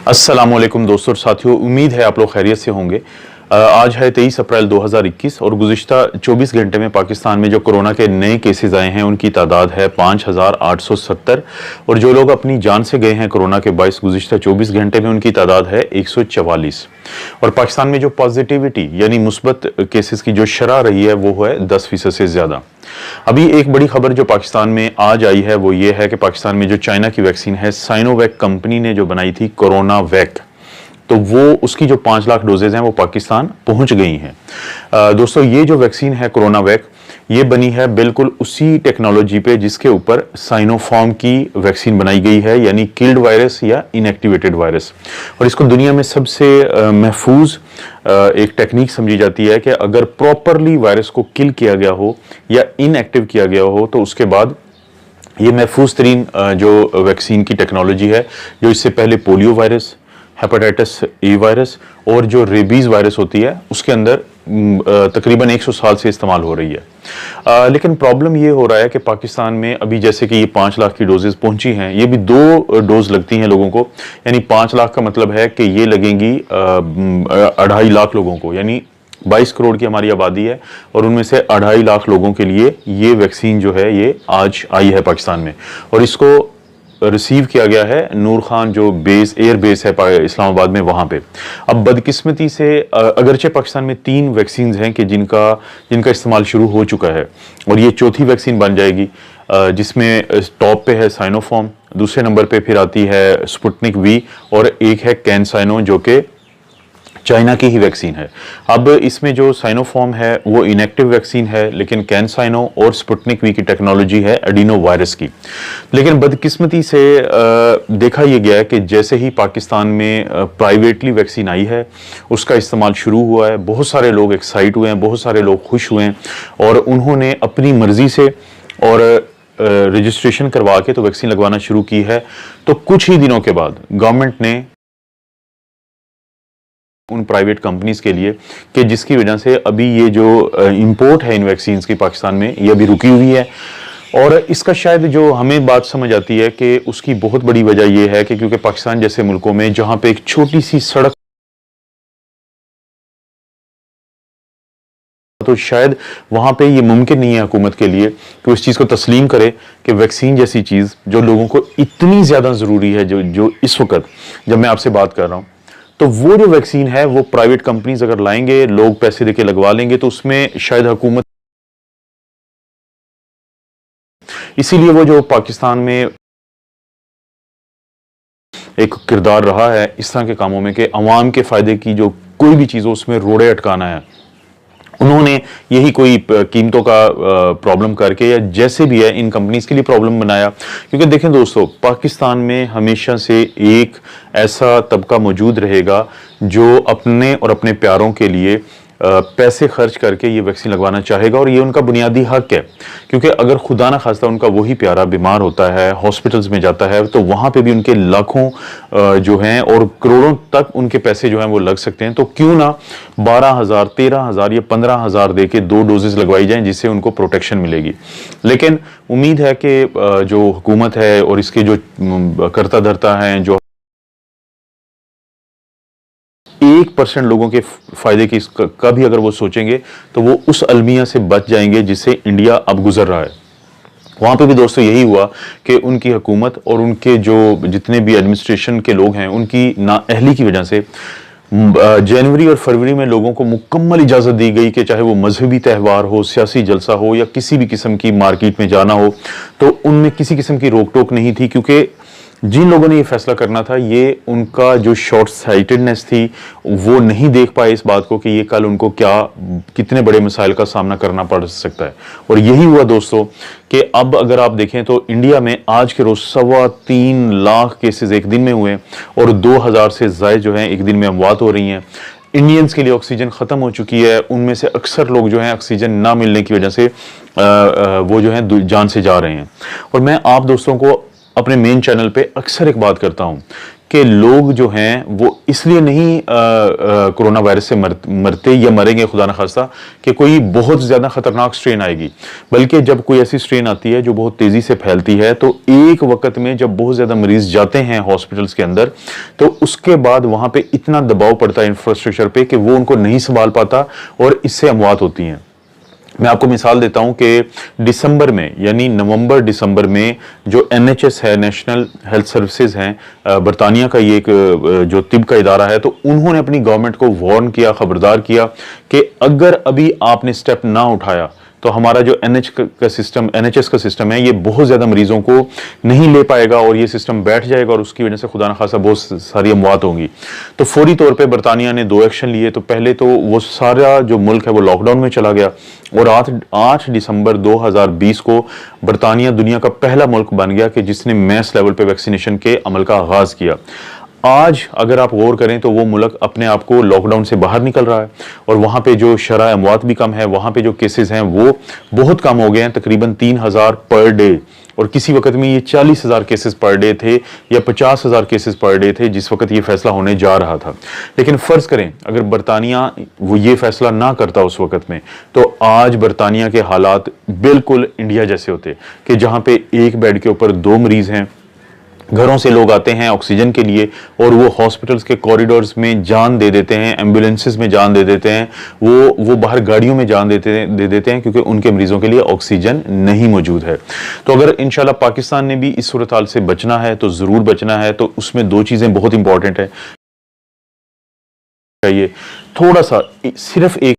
अस्सलामुअलैकुम दोस्तों और साथियों, उम्मीद है आप लोग खैरियत से होंगे। आज है 23 अप्रैल 2021 और गुज़िश्ता 24 घंटे में पाकिस्तान में जो कोरोना के नए केसेस आए हैं उनकी तादाद है 5870 और जो लोग अपनी जान से गए हैं कोरोना के बायस गुज़िश्ता 24 घंटे में उनकी तादाद है 144। और पाकिस्तान में जो पॉजिटिविटी यानी मुस्बत केसेस की जो शरह रही है वो है 10% से ज़्यादा। अभी एक बड़ी खबर जो पाकिस्तान में आज आई है वो ये है कि पाकिस्तान में जो चाइना की वैक्सीन है साइनोवैक कंपनी ने जो बनाई थी कोरोना वैक, तो वो उसकी जो 5 लाख डोजेज हैं वो पाकिस्तान पहुंच गई हैं। दोस्तों, ये जो वैक्सीन है कोरोना वैक ये बनी है बिल्कुल उसी टेक्नोलॉजी पे जिसके ऊपर साइनोफार्म की वैक्सीन बनाई गई है, यानी किल्ड वायरस या इनएक्टिवेटेड वायरस। और इसको दुनिया में सबसे महफूज एक टेक्निक समझी जाती है कि अगर प्रॉपरली वायरस को किल किया गया हो या इनएक्टिव किया गया हो तो उसके बाद ये महफूज तरीन जो वैक्सीन की टेक्नोलॉजी है, जो इससे पहले polio virus, hepatitis A virus और जो रेबीज वायरस होती है उसके अंदर तकरीबन 100 साल से इस्तेमाल हो रही है। लेकिन प्रॉब्लम ये हो रहा है कि पाकिस्तान में अभी जैसे कि ये 5 लाख की डोजेज पहुंची हैं, ये भी 2 डोज लगती हैं लोगों को, यानी 5 लाख का मतलब है कि ये लगेंगी 2.5 लाख लोगों को, यानी 22 करोड़ की हमारी आबादी है और उनमें से 2.5 लाख लोगों के लिए ये वैक्सीन जो है ये आज आई है पाकिस्तान में। और इसको रिसीव किया गया है नूर खान जो बेस एयर बेस है इस्लामाबाद में, वहां पे। अब बदकिस्मती से अगरचे पाकिस्तान में 3 वैक्सीन हैं कि जिनका इस्तेमाल शुरू हो चुका है और ये चौथी वैक्सीन बन जाएगी, जिसमें टॉप पे है साइनोफार्म, दूसरे नंबर पे फिर आती है स्पुतनिक वी और एक है कैनसाइनो जो कि चाइना की ही वैक्सीन है। अब इसमें जो साइनोफार्म है वो इनएक्टिव वैक्सीन है, लेकिन कैनसाइनो और स्पुतनिक वी की टेक्नोलॉजी है एडिनो वायरस की। लेकिन बदकिस्मती से देखा यह गया है कि जैसे ही पाकिस्तान में प्राइवेटली वैक्सीन आई है उसका इस्तेमाल शुरू हुआ है, बहुत सारे लोग एक्साइट हुए हैं, बहुत सारे लोग खुश हुए हैं और उन्होंने अपनी मर्जी से और रजिस्ट्रेशन करवा के तो वैक्सीन लगवाना शुरू की है। तो कुछ ही दिनों के बाद गवर्नमेंट ने उन प्राइवेट कंपनीज के लिए कि जिसकी वजह से अभी ये जो इंपोर्ट है इन वैक्सीन्स की पाकिस्तान में ये अभी रुकी हुई है। और इसका शायद जो हमें बात समझ आती है कि उसकी बहुत बड़ी वजह ये है कि क्योंकि पाकिस्तान जैसे मुल्कों में जहां पे एक छोटी सी सड़क, तो शायद वहां पे ये मुमकिन नहीं है हुकूमत के लिए कि उस चीज को तस्लीम करे कि वैक्सीन जैसी चीज जो लोगों को इतनी ज्यादा जरूरी है, जो इस वक्त जब मैं आपसे बात कर रहा हूं, तो वो जो वैक्सीन है वो प्राइवेट कंपनीज अगर लाएंगे, लोग पैसे देके लगवा लेंगे, तो उसमें शायद हुकूमत, इसीलिए वो जो पाकिस्तान में एक किरदार रहा है इस तरह के कामों में कि अवाम के फायदे की जो कोई भी चीज हो उसमें रोड़े अटकाना है, उन्होंने यही कोई कीमतों का प्रॉब्लम करके या जैसे भी है इन कंपनीज के लिए प्रॉब्लम बनाया। क्योंकि देखें दोस्तों, पाकिस्तान में हमेशा से एक ऐसा तबका मौजूद रहेगा जो अपने और अपने प्यारों के लिए पैसे खर्च करके ये वैक्सीन लगवाना चाहेगा और ये उनका बुनियादी हक है। क्योंकि अगर खुदा ना खास्ता उनका वही प्यारा बीमार होता है, हॉस्पिटल्स में जाता है, तो वहां पे भी उनके लाखों जो हैं और करोड़ों तक उनके पैसे जो हैं वो लग सकते हैं। तो क्यों ना 12,000, 13,000 या 15,000 दे के 2 डोजेज लगवाई जाएं जिससे उनको प्रोटेक्शन मिलेगी। लेकिन उम्मीद है कि जो हुकूमत है और इसके जो करता धरता है, जो 1% लोगों के फायदे की का भी अगर वो सोचेंगे तो वो उस अलमिया से बच जाएंगे जिससे इंडिया अब गुजर रहा है। वहां पे भी दोस्तों यही हुआ कि उनकी हुकूमत और उनके जो जितने भी एडमिनिस्ट्रेशन के लोग हैं उनकी नाअहली की वजह से जनवरी और फरवरी में लोगों को मुकम्मल इजाजत दी गई कि चाहे वो मजहबी त्यौहार हो, सियासी जलसा हो या किसी भी किस्म की मार्केट में जाना हो, तो उनमें किसी किस्म की रोक टोक नहीं थी। क्योंकि जिन लोगों ने ये फैसला करना था, ये उनका जो शॉर्ट साइटेडनेस थी वो नहीं देख पाए इस बात को कि ये कल उनको कितने बड़े मसाइल का सामना करना पड़ सकता है। और यही हुआ दोस्तों कि अब अगर आप देखें तो इंडिया में आज के रोज 3.25 लाख केसेस एक दिन में हुए और 2,000 से ज्यादा जो है एक दिन में अमवात हो रही हैं। इंडियंस के लिए ऑक्सीजन खत्म हो चुकी है, उनमें से अक्सर लोग जो हैं ऑक्सीजन ना मिलने की वजह से वो जो है जान से जा रहे हैं। और मैं आप दोस्तों को अपने मेन चैनल पे अक्सर एक बात करता हूं कि लोग जो हैं वो इसलिए नहीं कोरोना वायरस से मरते या मरेंगे खुदा न खास्ता कि कोई बहुत ज़्यादा ख़तरनाक स्ट्रेन आएगी, बल्कि जब कोई ऐसी स्ट्रेन आती है जो बहुत तेज़ी से फैलती है तो एक वक्त में जब बहुत ज़्यादा मरीज जाते हैं हॉस्पिटल्स के अंदर तो उसके बाद वहाँ पे इतना दबाव पड़ता है इंफ्रास्ट्रक्चर पे कि वो उनको नहीं संभाल पाता और इससे अमवात होती हैं। मैं आपको मिसाल देता हूं कि दिसंबर में यानी नवंबर दिसंबर में जो NHS है, नेशनल हेल्थ सर्विसेज हैं, बरतानिया का ये एक जो तिब का इदारा है, तो उन्होंने अपनी गवर्नमेंट को वार्न किया, खबरदार किया कि अगर अभी आपने स्टेप ना उठाया तो हमारा जो NHS का सिस्टम है ये बहुत ज़्यादा मरीजों को नहीं ले पाएगा और ये सिस्टम बैठ जाएगा और उसकी वजह से खुदा न खासा बहुत सारी अमवात होंगी। तो फौरी तौर पे बरतानिया ने 2 एक्शन लिए। तो पहले तो वो सारा जो मुल्क है वो लॉकडाउन में चला गया और 8 दिसंबर 2020 को बरतानिया दुनिया का पहला मुल्क बन गया कि जिसने मैस लेवल पे वैक्सीनेशन के अमल का आगाज़ किया। आज अगर आप गौर करें तो वो मुल्क अपने आप को लॉकडाउन से बाहर निकल रहा है और वहाँ पे जो शरह अमवात भी कम है, वहाँ पे जो केसेस हैं वो बहुत कम हो गए हैं, तकरीबन 3000 पर डे। और किसी वक्त में ये 40,000 केसेस पर डे थे या 50,000 केसेस पर डे थे जिस वक्त ये फैसला होने जा रहा था। लेकिन फ़र्ज़ करें अगर बरतानिया वो ये फैसला ना करता उस वक्त में तो आज बरतानिया के हालात बिल्कुल इंडिया जैसे होते कि जहाँ पे एक बेड के ऊपर 2 मरीज़ हैं, घरों से लोग आते हैं ऑक्सीजन के लिए और वो हॉस्पिटल्स के कॉरिडोर्स में जान दे देते हैं, एम्बुलेंसेस में जान दे देते हैं, वो बाहर गाड़ियों में जान दे देते हैं क्योंकि उनके मरीजों के लिए ऑक्सीजन नहीं मौजूद है। तो अगर इंशाल्लाह पाकिस्तान ने भी इस सूरत हाल से बचना है तो ज़रूर बचना है, तो उसमें 2 चीज़ें बहुत इंपॉर्टेंट है। चाहिए थोड़ा सा सिर्फ एक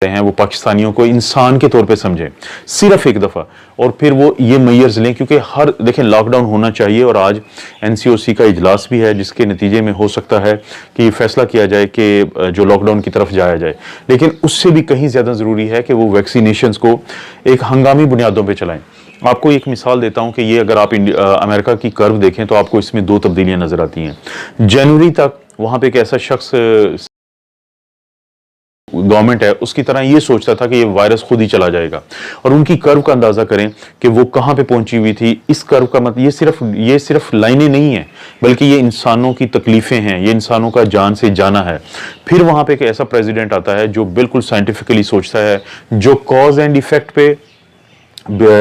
हैं वो पाकिस्तानियों को इंसान के तौर पे समझें सिर्फ एक दफ़ा और फिर वो ये मेजर्स लें, क्योंकि हर देखें लॉकडाउन होना चाहिए और आज NCOC का इजलास भी है जिसके नतीजे में हो सकता है कि फैसला किया जाए कि जो लॉकडाउन की तरफ जाया जाए। लेकिन उससे भी कहीं ज़्यादा ज़रूरी है कि वो वैक्सीनेशंस को एक हंगामी बुनियादों पर चलाएं। आपको एक मिसाल देता हूं कि ये अगर आप अमेरिका की कर्व देखें तो आपको इसमें 2 तब्दीलियां नजर आती हैं। जनवरी तक वहां पे एक ऐसा शख्स गवर्नमेंट है उसकी तरह ये सोचता था कि ये वायरस खुद ही चला जाएगा और उनकी कर्व का अंदाजा करें कि वो कहां पे पहुंची हुई थी। इस कर्व का मतलब ये सिर्फ लाइनें नहीं है बल्कि ये इंसानों की तकलीफें हैं, ये इंसानों का जान से जाना है। फिर वहां पे एक ऐसा प्रेसिडेंट आता है जो बिल्कुल साइंटिफिकली सोचता है, जो कॉज एंड इफेक्ट पे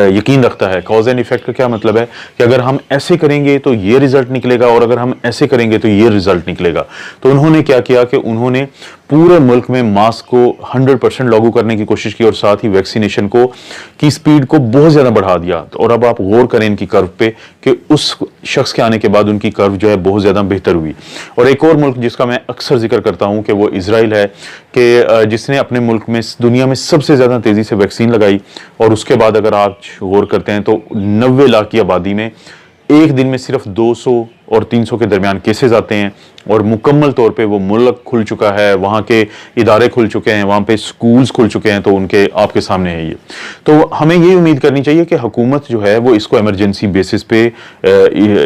यकीन रखता है। कॉज एंड इफेक्ट का क्या मतलब है कि अगर हम ऐसे करेंगे तो ये रिजल्ट निकलेगा और अगर हम ऐसे करेंगे तो ये रिजल्ट निकलेगा। तो उन्होंने क्या किया कि उन्होंने पूरे मुल्क में मास्क को 100% लागू करने की कोशिश की और साथ ही वैक्सीनेशन की स्पीड को बहुत ज्यादा बढ़ा दिया। और अब आप गौर करें इनकी कर्व पे कि उस शख्स के आने के बाद उनकी कर्व जो है बहुत ज्यादा बेहतर हुई। और एक और मुल्क जिसका मैं अक्सर जिक्र करता हूं कि वो इजराइल है कि जिसने अपने मुल्क में दुनिया में सबसे ज्यादा तेजी से वैक्सीन लगाई और उसके बाद अगर आप गौर करते हैं तो 90 लाख की आबादी में एक दिन में सिर्फ 200 और 300 के दरमियान केसेस आते हैं और मुकम्मल तौर पे वो मुल्क खुल चुका है, वहाँ के इदारे खुल चुके हैं, वहाँ पे स्कूल्स खुल चुके हैं। तो उनके आपके सामने है ये। तो हमें ये उम्मीद करनी चाहिए कि हुकूमत जो है वो इसको इमरजेंसी बेसिस पे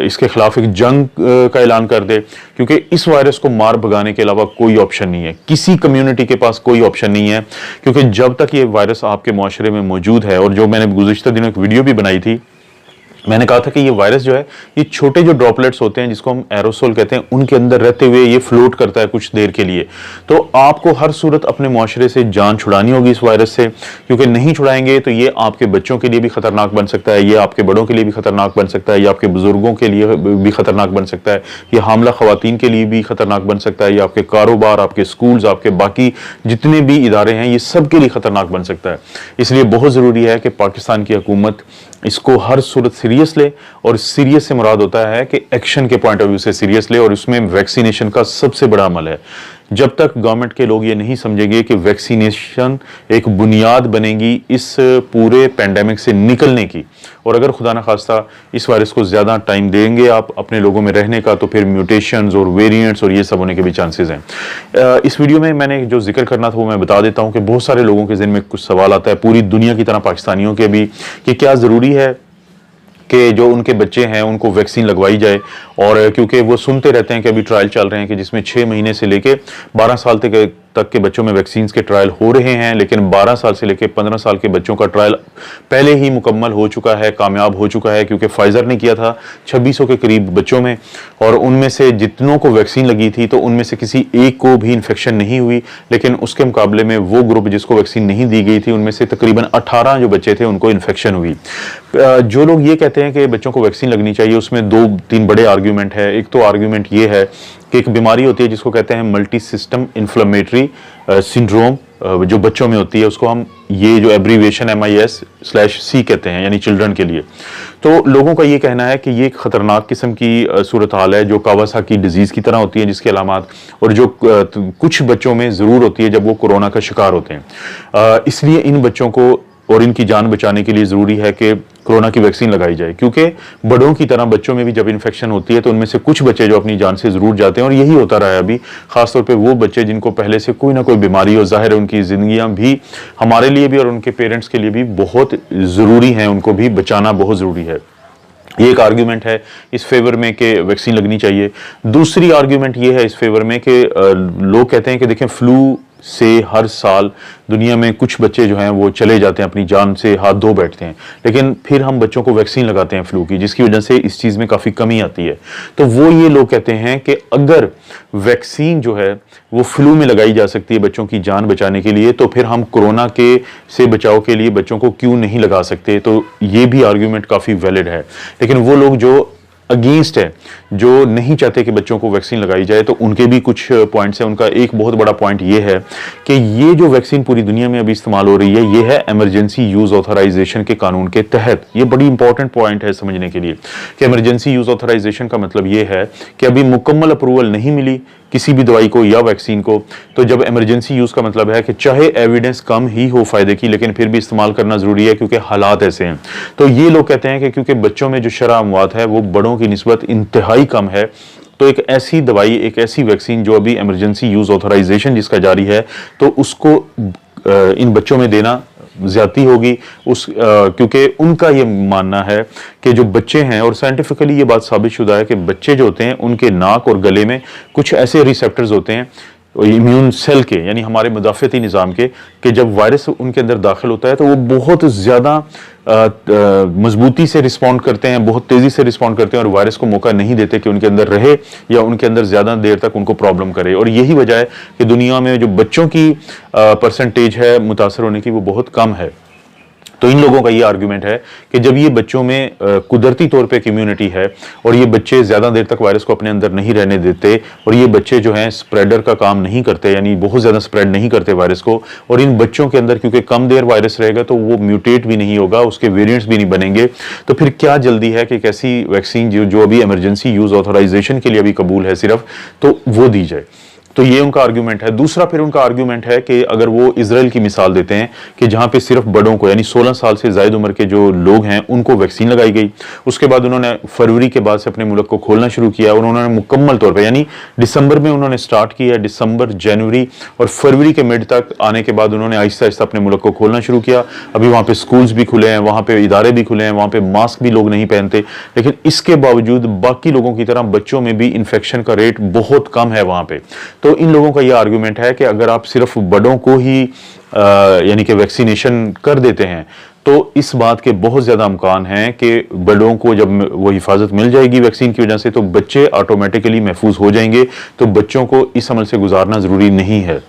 इसके खिलाफ एक जंग का ऐलान कर दे, क्योंकि इस वायरस को मार भगाने के अलावा कोई ऑप्शन नहीं है, किसी कम्युनिटी के पास कोई ऑप्शन नहीं है। क्योंकि जब तक ये वायरस आपके मुआशरे में मौजूद है, और जो मैंने गुज़िश्ता दिनों एक वीडियो भी बनाई थी, मैंने कहा था कि ये वायरस जो है ये छोटे जो ड्रॉपलेट्स होते हैं जिसको हम एरोसोल कहते हैं, उनके अंदर रहते हुए ये फ्लोट करता है कुछ देर के लिए। तो आपको हर सूरत अपने मुआशरे से जान छुड़ानी होगी इस वायरस से, क्योंकि नहीं छुड़ाएंगे तो ये आपके बच्चों के लिए भी खतरनाक बन सकता है, ये आपके बड़ों के लिए भी खतरनाक बन सकता है, ये आपके बुजुर्गों के लिए भी खतरनाक बन सकता है, ये हामला खवातीन के लिए भी खतरनाक बन सकता है, ये आपके कारोबार, आपके स्कूल्स, आपके बाकी जितने भी इदारे हैं ये सब के लिए खतरनाक बन सकता है। इसलिए बहुत ज़रूरी है कि पाकिस्तान की हुकूमत इसको हर सूरत सीरियस ले, और सीरियस से मुराद होता है कि एक्शन के पॉइंट ऑफ व्यू से सीरियस ले, और उसमें वैक्सीनेशन का सबसे बड़ा अमल है। जब तक गवर्नमेंट के लोग ये नहीं समझेंगे कि वैक्सीनेशन एक बुनियाद बनेगी इस पूरे पैंडेमिक से निकलने की, और अगर खुदा न खास्ता इस वायरस को ज़्यादा टाइम देंगे आप अपने लोगों में रहने का, तो फिर म्यूटेशंस और वेरिएंट्स और ये सब होने के भी चांसेस हैं। इस वीडियो में मैंने जो जिक्र करना था वो मैं बता देता हूँ कि बहुत सारे लोगों के ज़हन में कुछ सवाल आता है, पूरी दुनिया की तरह पाकिस्तानियों के भी, कि क्या ज़रूरी है कि जो उनके बच्चे हैं उनको वैक्सीन लगवाई जाए। और क्योंकि वो सुनते रहते हैं कि अभी ट्रायल चल रहे हैं कि जिसमें 6 महीने से लेके 12 साल तक के बच्चों में वैक्सीन के ट्रायल हो रहे हैं, लेकिन 12 साल से लेकर 15 साल के बच्चों का ट्रायल पहले ही मुकम्मल हो चुका है, कामयाब हो चुका है, क्योंकि फाइजर ने किया था 2600 के करीब बच्चों में, और उनमें से जितनों को वैक्सीन लगी थी तो उनमें से किसी एक को भी इन्फेक्शन नहीं हुई। लेकिन उसके मुकाबले में वो ग्रुप जिसको वैक्सीन नहीं दी गई थी, उनमें से तकरीबन 18 जो बच्चे थे उनको इन्फेक्शन हुई। जो लोग ये कहते हैं कि बच्चों को वैक्सीन लगनी चाहिए, उसमें 2-3 बड़े आर्ग्यूमेंट है। एक तो आर्ग्यूमेंट ये है कि एक बीमारी होती है जिसको कहते हैं मल्टी सिस्टम इन्फ्लेमेटरी सिंड्रोम, जो बच्चों में होती है, उसको हम ये जो एब्रीविएशन MIS/C कहते हैं, यानी चिल्ड्रन के लिए। तो लोगों का ये कहना है कि ये एक खतरनाक किस्म की सूरत हाल है जो कावासाकी डिजीज की तरह होती है, जिसके अलामात और जो कुछ बच्चों में जरूर होती है जब वो कोरोना का शिकार होते हैं। इसलिए इन बच्चों को और इनकी जान बचाने के लिए जरूरी है कि कोरोना की वैक्सीन लगाई जाए, क्योंकि बड़ों की तरह बच्चों में भी जब इन्फेक्शन होती है तो उनमें से कुछ बच्चे जो अपनी जान से जरूर जाते हैं, और यही होता रहा है अभी, खासतौर पे वो बच्चे जिनको पहले से कोई ना कोई बीमारी हो। जाहिर है उनकी जिंदगियां भी हमारे लिए भी और उनके पेरेंट्स के लिए भी बहुत जरूरी है, उनको भी बचाना बहुत जरूरी है। ये एक आर्ग्यूमेंट है इस फेवर में कि वैक्सीन लगनी चाहिए। दूसरी आर्ग्यूमेंट ये है इस फेवर में कि लोग कहते हैं कि देखें, फ्लू से हर साल दुनिया में कुछ बच्चे जो हैं वो चले जाते हैं, अपनी जान से हाथ धो बैठते हैं, लेकिन फिर हम बच्चों को वैक्सीन लगाते हैं फ्लू की, जिसकी वजह से इस चीज़ में काफ़ी कमी आती है। तो वो ये लोग कहते हैं कि अगर वैक्सीन जो है वो फ्लू में लगाई जा सकती है बच्चों की जान बचाने के लिए, तो फिर हम कोरोना के से बचाव के लिए बच्चों को क्यों नहीं लगा सकते। तो ये भी आर्ग्यूमेंट काफ़ी वैलिड है। लेकिन वो लोग जो अगेंस्ट है, जो नहीं चाहते कि बच्चों को वैक्सीन लगाई जाए, तो उनके भी कुछ पॉइंट्स हैं। उनका एक बहुत बड़ा पॉइंट ये है कि ये जो वैक्सीन पूरी दुनिया में अभी इस्तेमाल हो रही है, ये है इमरजेंसी यूज ऑथराइजेशन के कानून के तहत। ये बड़ी इंपॉर्टेंट पॉइंट है समझने के लिए कि इमरजेंसी यूज ऑथराइजेशन का मतलब ये है कि अभी मुकम्मल अप्रूवल नहीं मिली किसी भी दवाई को या वैक्सीन को। तो जब इमरजेंसी यूज का मतलब है कि चाहे एविडेंस कम ही हो फायदे की, लेकिन फिर भी इस्तेमाल करना जरूरी है क्योंकि हालात ऐसे हैं। तो ये लोग कहते हैं कि क्योंकि बच्चों में जो शरह अमवात है वो बड़ों की निस्बत इंतहाई कम है, तो एक ऐसी दवाई, एक ऐसी वैक्सीन जो अभी इमरजेंसी यूज ऑथराइजेशन जिसका जारी है, तो उसको इन बच्चों में देना ज्यादा होगी। क्योंकि उनका ये मानना है कि जो बच्चे हैं, और साइंटिफिकली ये बात साबित शुदा है कि बच्चे जो होते हैं उनके नाक और गले में कुछ ऐसे रिसेप्टर्स होते हैं इम्यून सेल के, यानी हमारे मुदाफ़ती निज़ाम के, कि जब वायरस उनके अंदर दाखिल होता है तो वो बहुत ज़्यादा मजबूती से रिस्पॉन्ड करते हैं, बहुत तेज़ी से रिस्पॉन्ड करते हैं, और वायरस को मौका नहीं देते कि उनके अंदर रहे या उनके अंदर ज़्यादा देर तक उनको प्रॉब्लम करे। और यही वजह है कि दुनिया में जो बच्चों की परसेंटेज है मुतासर होने की वो बहुत कम है। तो इन लोगों का ये आर्गुमेंट है कि जब ये बच्चों में कुदरती तौर पे इम्यूनिटी है और ये बच्चे ज़्यादा देर तक वायरस को अपने अंदर नहीं रहने देते, और ये बच्चे जो हैं स्प्रेडर का काम नहीं करते, यानी बहुत ज़्यादा स्प्रेड नहीं करते वायरस को, और इन बच्चों के अंदर क्योंकि कम देर वायरस रहेगा तो वो म्यूटेट भी नहीं होगा, उसके वेरिएंट्स भी नहीं बनेंगे, तो फिर क्या जल्दी है कि एक ऐसी वैक्सीन जो अभी इमरजेंसी यूज़ ऑथराइजेशन के लिए अभी कबूल है सिर्फ, तो वो दी जाए। तो ये उनका आर्गुमेंट है। दूसरा फिर उनका आर्गुमेंट है कि अगर वो इजराइल की मिसाल देते हैं कि जहां पे सिर्फ बड़ों को, यानी 16 साल से ज़ायद उम्र के जो लोग हैं उनको वैक्सीन लगाई गई, उसके बाद उन्होंने फरवरी के बाद से अपने मुल्क को खोलना शुरू किया, उन्होंने मुकम्मल तौर पर, यानी दिसंबर में उन्होंने स्टार्ट किया, दिसंबर, जनवरी और फरवरी के मिड तक आने के बाद उन्होंने आहिस्ता आहिस्ता अपने मुल्क को खोलना शुरू किया। अभी वहाँ पे स्कूल्स भी खुले हैं, वहाँ पे इदारे भी खुले हैं, वहाँ पे मास्क भी लोग नहीं पहनते, लेकिन इसके बावजूद बाकी लोगों की तरह बच्चों में भी इन्फेक्शन का रेट बहुत कम है वहाँ पे। तो इन लोगों का यह आर्गुमेंट है कि अगर आप सिर्फ बड़ों को ही यानी कि वैक्सीनेशन कर देते हैं तो इस बात के बहुत ज़्यादा इम्कान हैं कि बड़ों को जब वो हिफाजत मिल जाएगी वैक्सीन की वजह से तो बच्चे ऑटोमेटिकली महफूज हो जाएंगे। तो बच्चों को इस अमल से गुजारना ज़रूरी नहीं है।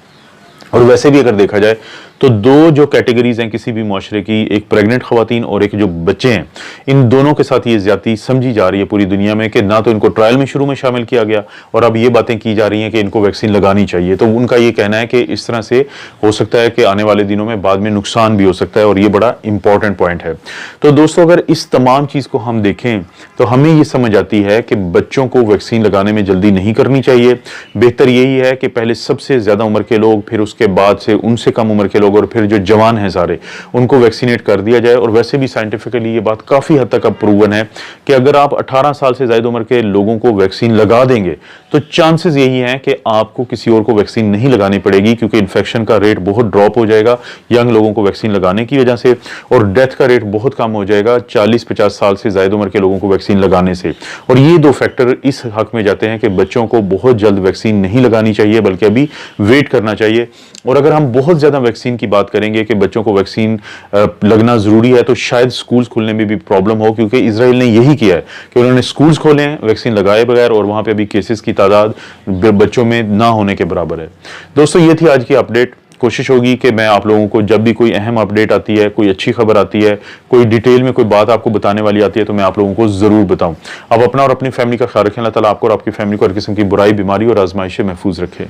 और वैसे भी अगर देखा जाए तो दो जो कैटेगरीज हैं किसी भी मुआशरे की, एक प्रेग्नेंट खवातीन और एक जो बच्चे हैं, इन दोनों के साथ ये ज्यादती समझी जा रही है पूरी दुनिया में कि ना तो इनको ट्रायल में शुरू में शामिल किया गया और अब ये बातें की जा रही हैं कि इनको वैक्सीन लगानी चाहिए। तो उनका ये कहना है कि इस तरह से हो सकता है कि आने वाले दिनों में बाद में नुकसान भी हो सकता है, और ये बड़ा इंपॉर्टेंट पॉइंट है। तो दोस्तों, अगर इस तमाम चीज़ को हम देखें तो हमें ये समझ आती है कि बच्चों को वैक्सीन लगाने में जल्दी नहीं करनी चाहिए। बेहतर यही है कि पहले सबसे ज़्यादा उम्र के लोग, फिर उसके बाद से उनसे कम उम्र के लोग लोग और फिर जो जवान हैं सारे, उनको वैक्सीनेट कर दिया जाए। और वैसे भी साइंटिफिकली ये बात काफ़ी हद तक अब प्रूवन है कि अगर आप 18 साल से ज़्यादा उम्र के लोगों को वैक्सीन लगा देंगे तो चांसेस यही हैं कि आपको किसी और को वैक्सीन नहीं लगानी पड़ेगी, क्योंकि इन्फेक्शन का रेट बहुत ड्रॉप हो जाएगा यंग लोगों को वैक्सीन लगाने की वजह से, और डेथ का रेट बहुत कम हो जाएगा 40-50 साल से ज़्यादा उम्र के लोगों को वैक्सीन लगाने से। और ये दो फैक्टर इस हक में जाते हैं कि बच्चों को बहुत जल्द वैक्सीन नहीं लगानी चाहिए, बल्कि अभी वेट करना चाहिए। और अगर हम बहुत ज़्यादा वैक्सीन की बात करेंगे कि बच्चों को वैक्सीन लगना ज़रूरी है, तो शायद स्कूल्स खुलने में भी प्रॉब्लम हो, क्योंकि इजराइल ने यही किया है कि उन्होंने स्कूल्स खोले हैं वैक्सीन लगाए बगैर, और वहाँ पे अभी केसेस की तादाद बच्चों में ना होने के बराबर है। दोस्तों, ये थी आज की अपडेट। कोशिश होगी कि मैं आप लोगों को जब भी कोई अहम अपडेट आती है, कोई अच्छी खबर आती है, कोई डिटेल में कोई बात आपको बताने वाली आती है, तो मैं आप लोगों को ज़रूर बताऊं। आप अपना और अपनी फैमिली का ख्याल रखें। अल्लाह ताला आपको और आपकी फैमिली को हर किस्म की बुराई, बीमारी और आजमाइश से महफूज रखे।